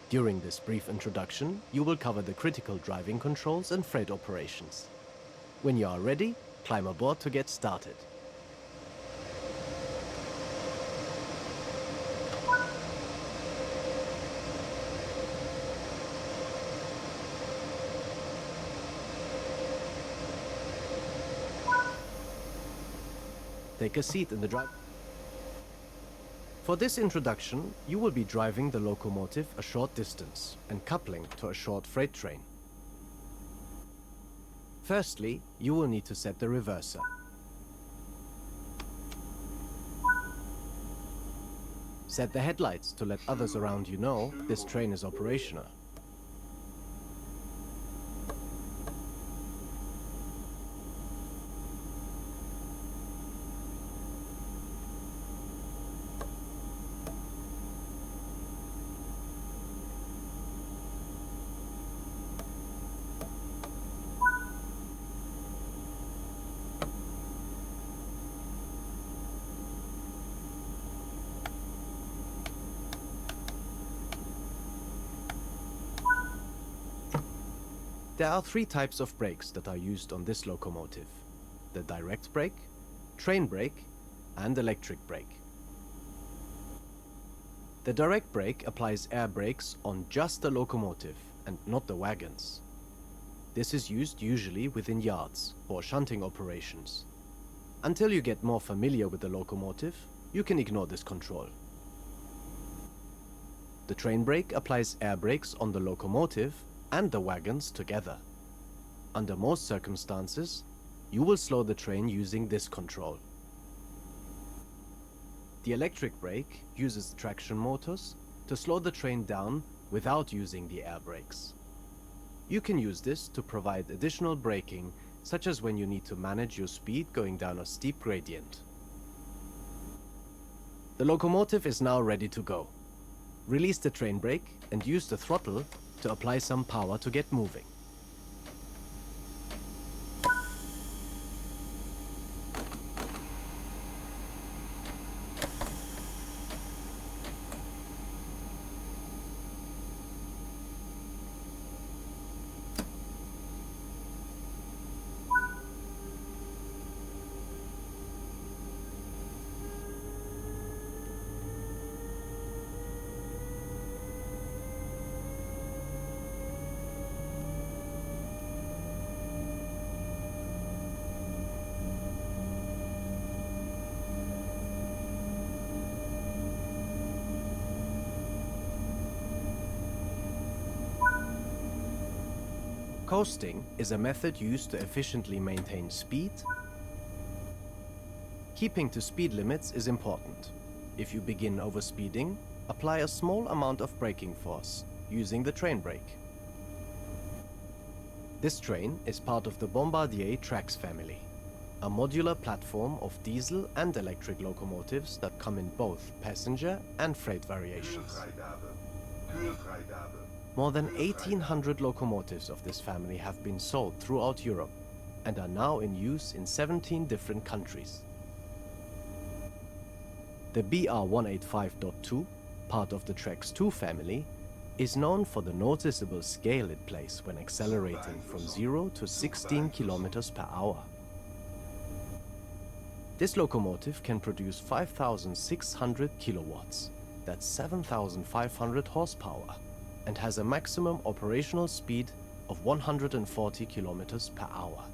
During this brief introduction, you will cover the critical driving controls and freight operations. When you are ready, climb aboard to get started. Take a seat in the drive. For this introduction, you will be driving the locomotive a short distance and coupling to a short freight train. Firstly, you will need to set the reverser. Set the headlights to let others around you know this train is operational. There are three types of brakes that are used on this locomotive: the direct brake, train brake, and electric brake. The direct brake applies air brakes on just the locomotive and not the wagons. This is used usually within yards for shunting operations. Until you get more familiar with the locomotive, you can ignore this control. The train brake applies air brakes on the locomotive and the wagons together. Under most circumstances, you will slow the train using this control. The electric brake uses traction motors to slow the train down without using the air brakes. You can use this to provide additional braking, such as when you need to manage your speed going down a steep gradient. The locomotive is now ready to go. Release the train brake and use the throttle to apply some power to get moving. Coasting is a method used to efficiently maintain speed. Keeping to speed limits is important. If you begin overspeeding, apply a small amount of braking force using the train brake. This train is part of the Bombardier Trax family, a modular platform of diesel and electric locomotives that come in both passenger and freight variations. More than 1,800 locomotives of this family have been sold throughout Europe and are now in use in 17 different countries. The BR185.2, part of the Trax 2 family, is known for the noticeable scale it plays when accelerating from 0 to 16 kilometers per hour. This locomotive can produce 5,600 kilowatts, that's 7,500 horsepower, and has a maximum operational speed of 140 kilometers per hour.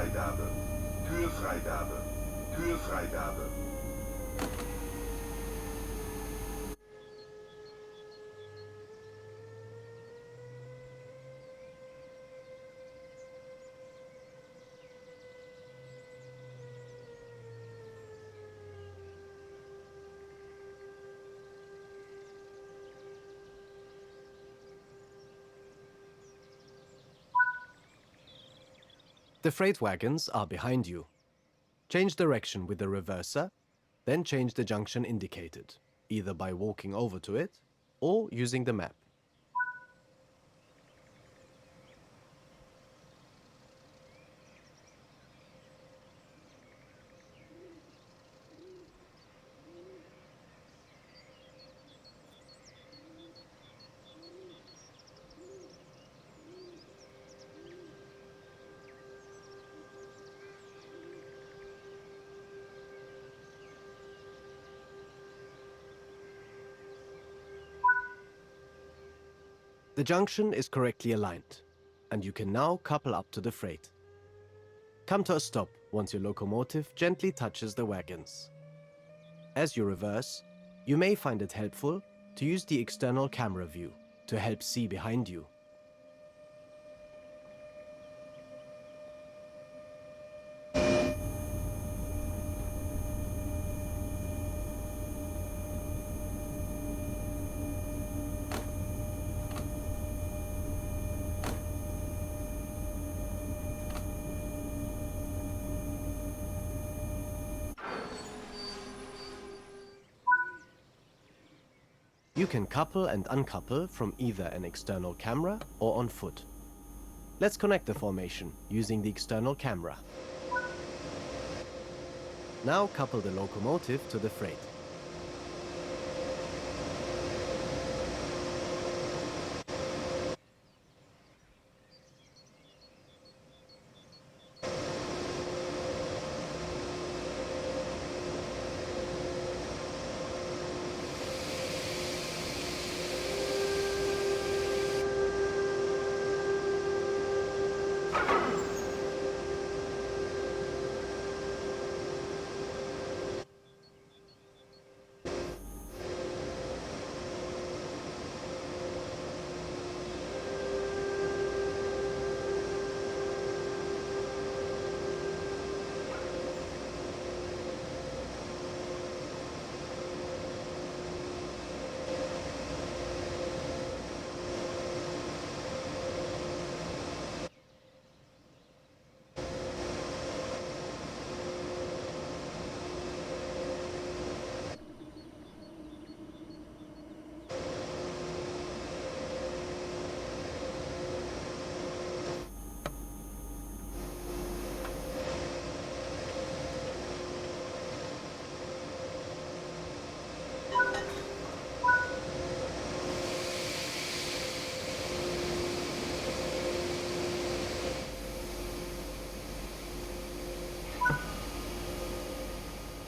Türfreigabe. Türfreigabe. Türfreigabe. The freight wagons are behind you. Change direction with the reverser, then change the junction indicated, either by walking over to it or using the map. The junction is correctly aligned, and you can now couple up to the freight. Come to a stop once your locomotive gently touches the wagons. As you reverse, you may find it helpful to use the external camera view to help see behind you. You can couple and uncouple from either an external camera or on foot. Let's connect the formation using the external camera. Now couple the locomotive to the freight.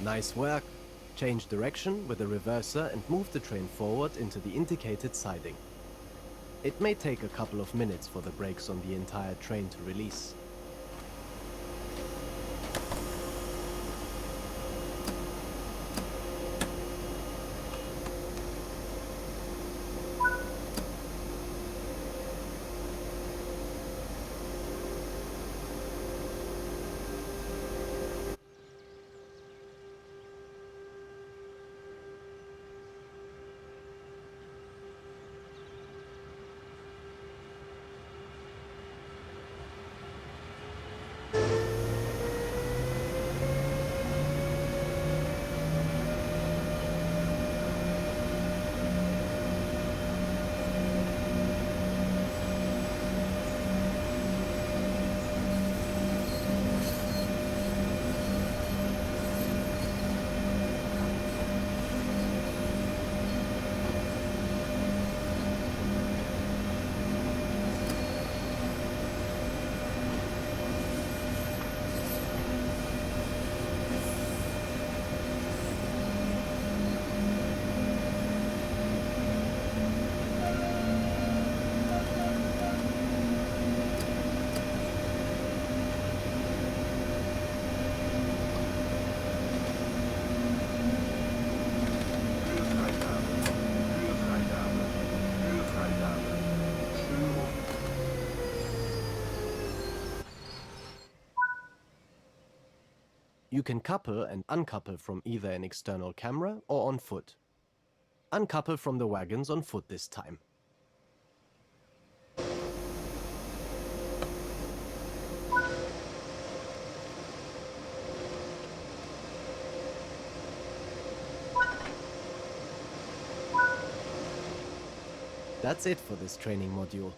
Nice work! Change direction with the reverser and move the train forward into the indicated siding. It may take a couple of minutes for the brakes on the entire train to release. You can couple and uncouple from either an external camera or on foot. Uncouple from the wagons on foot this time. That's it for this training module.